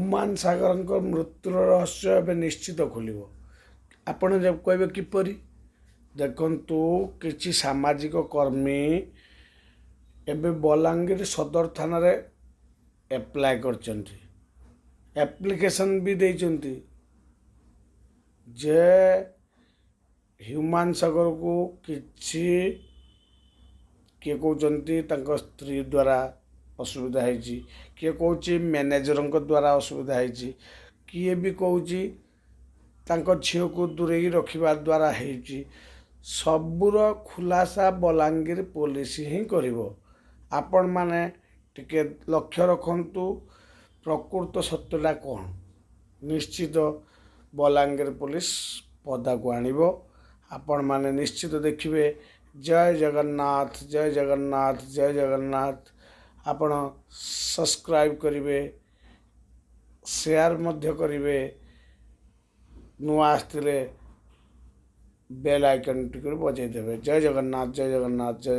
ହ୍ୟୁମାନ ସାଗରଙ୍କ ମୃତ୍ୟୁର ରହସ୍ୟ ଏବେ ନିଶ୍ଚିତ ଖୋଲିବ। ଆପଣ କହିବେ କିପରି? ଦେଖନ୍ତୁ, କିଛି ସାମାଜିକ କର୍ମୀ ଏବେ ବଲାଙ୍ଗୀର ସଦର ଥାନାରେ ଆପ୍ଲାଏ କରିଛନ୍ତି, ଆପ୍ଲିକେସନ୍ ବି ଦେଇଛନ୍ତି ଯେ ହ୍ୟୁମାନ ସାଗରକୁ କିଛି କିଏ କହୁଛନ୍ତି ତାଙ୍କ ସ୍ତ୍ରୀ ଦ୍ୱାରା ଅସୁବିଧା ହେଇଛି, କିଏ କହୁଛି ମ୍ୟାନେଜରଙ୍କ ଦ୍ୱାରା ଅସୁବିଧା ହେଇଛି, କିଏ ବି କହୁଛି ତାଙ୍କ ଝିଅକୁ ଦୂରେଇ ରଖିବା ଦ୍ୱାରା ହେଇଛି। ସବୁର ଖୁଲାସା ବଲାଙ୍ଗୀର ପୋଲିସ ହିଁ କରିବ। ଆପଣମାନେ ଟିକେ ଲକ୍ଷ୍ୟ ରଖନ୍ତୁ ପ୍ରକୃତ ସତ୍ୟଟା କ'ଣ। ନିଶ୍ଚିତ ବଲାଙ୍ଗୀର ପୋଲିସ ପଦାକୁ ଆଣିବ। ଆପଣମାନେ ନିଶ୍ଚିତ ଦେଖିବେ। ଜୟ ଜଗନ୍ନାଥ, ଜୟ ଜଗନ୍ନାଥ, ଜୟ ଜଗନ୍ନାଥ। ଆପଣ ସବସ୍କ୍ରାଇବ୍ କରିବେ, ସେୟାର ମଧ୍ୟ କରିବେ। ନୂଆ ଆସିଥିଲେ ବେଲ୍ ଆଇକନ୍ଟିକୁ ବଜାଇ ଦେବେ। ଜୟ ଜଗନ୍ନାଥ, ଜୟ ଜଗନ୍ନାଥ, ଜୟ